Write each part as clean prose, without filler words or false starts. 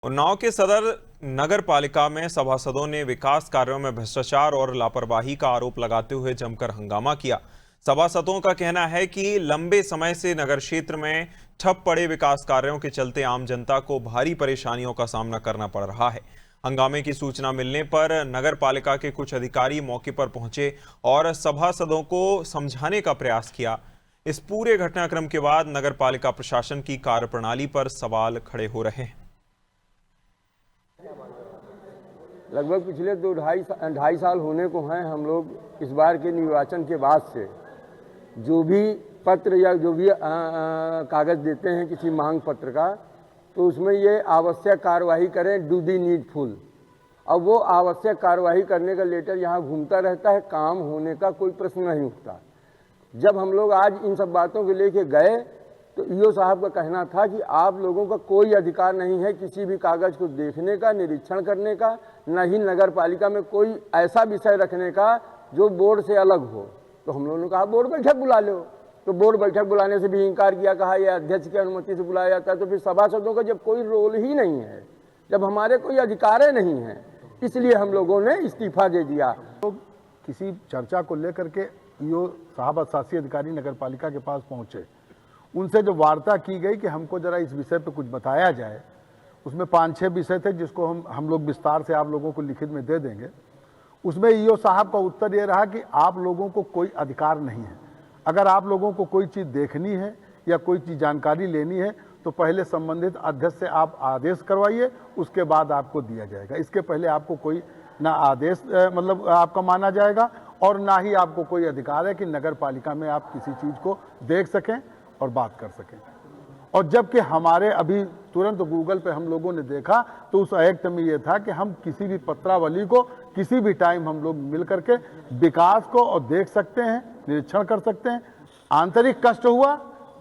उन्नाव के सदर नगर पालिका में सभासदों ने विकास कार्यों में भ्रष्टाचार और लापरवाही का आरोप लगाते हुए जमकर हंगामा किया। सभासदों का कहना है कि लंबे समय से नगर क्षेत्र में ठप पड़े विकास कार्यों के चलते आम जनता को भारी परेशानियों का सामना करना पड़ रहा है। हंगामे की सूचना मिलने पर नगर पालिका के कुछ अधिकारी मौके पर पहुंचे और सभासदों को समझाने का प्रयास किया। इस पूरे घटनाक्रम के बाद नगर पालिका प्रशासन की कार्यप्रणाली पर सवाल खड़े हो रहे हैं। लगभग पिछले ढाई साल होने को हैं हम लोग इस बार के निर्वाचन के बाद से जो भी पत्र या जो भी कागज़ देते हैं किसी मांग पत्र का, तो उसमें ये आवश्यक कार्यवाही करें, डू दी नीडफुल। अब वो आवश्यक कार्यवाही करने का लेटर यहाँ घूमता रहता है, काम होने का कोई प्रश्न नहीं उठता। जब हम लोग आज इन सब बातों को लेके गए तो ईओ साहब का कहना था कि आप लोगों का कोई अधिकार नहीं है किसी भी कागज़ को देखने का, निरीक्षण करने का, न ही नगर पालिका में कोई ऐसा विषय रखने का जो बोर्ड से अलग हो। तो हम लोगों ने कहा बोर्ड बैठक बुला लो, तो बोर्ड बैठक बुलाने से भी इनकार किया, कहा यह अध्यक्ष की अनुमति से बुलाया जाता है। तो फिर सभासदों का जब कोई रोल ही नहीं है, जब हमारे कोई अधिकार नहीं है, इसलिए हम लोगों ने इस्तीफा दे दिया। तो किसी चर्चा को लेकर के ईओ साहब शासी अधिकारी नगर पालिका के पास पहुंचे, उनसे जो वार्ता की गई कि हमको जरा इस विषय पे कुछ बताया जाए, उसमें 5-6 विषय थे जिसको हम लोग विस्तार से आप लोगों को लिखित में दे देंगे। उसमें ईओ साहब का उत्तर ये रहा कि आप लोगों को कोई अधिकार नहीं है। अगर आप लोगों को कोई चीज़ देखनी है या कोई चीज़ जानकारी लेनी है तो पहले संबंधित अध्यक्ष से आप आदेश करवाइए, उसके बाद आपको दिया जाएगा। इसके पहले आपको कोई ना आदेश मतलब आपका माना जाएगा और ना ही आपको कोई अधिकार है कि नगर पालिका में आप किसी चीज़ को देख सकें और बात कर सकें। और जबकि हमारे अभी तुरंत गूगल पे हम लोगों ने देखा तो उस एक्ट में ये था कि हम किसी भी पत्रावली को किसी भी टाइम हम लोग मिल करके विकास को और देख सकते हैं, निरीक्षण कर सकते हैं। आंतरिक कष्ट हुआ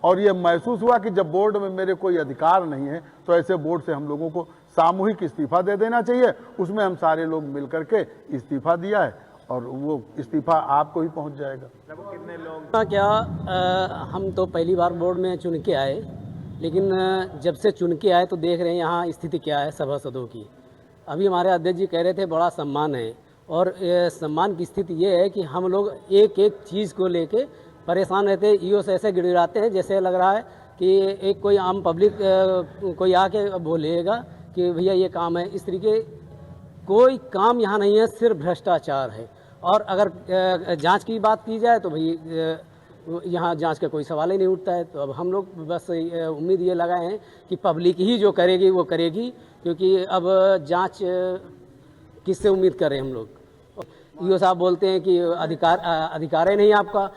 और ये महसूस हुआ कि जब बोर्ड में मेरे कोई अधिकार नहीं है तो ऐसे बोर्ड से हम लोगों को सामूहिक इस्तीफा दे देना चाहिए। उसमें हम सारे लोग मिल करके इस्तीफा दिया है और वो इस्तीफा आपको ही पहुंच जाएगा। कितने लोग क्या हम तो पहली बार बोर्ड में चुन के आए, लेकिन जब से चुन के आए तो देख रहे हैं यहाँ स्थिति क्या है सभासदों की। अभी हमारे अध्यक्ष जी कह रहे थे बड़ा सम्मान है, और सम्मान की स्थिति ये है कि हम लोग एक एक चीज़ को लेके परेशान रहते हैं। ईओ से ऐसे गिड़गिड़ाते हैं जैसे लग रहा है कि एक कोई आम पब्लिक कोई आके बोलेगा कि भैया ये काम है। इस तरीके कोई काम यहाँ नहीं है, सिर्फ भ्रष्टाचार है। और अगर जांच की बात की जाए तो भाई यहाँ जांच का कोई सवाल ही नहीं उठता है। तो अब हम लोग बस उम्मीद ये लगाए हैं कि पब्लिक ही जो करेगी वो करेगी, क्योंकि अब जांच किससे उम्मीद करें हम लोग। ईओ साहब बोलते हैं कि अधिकार है नहीं आपका।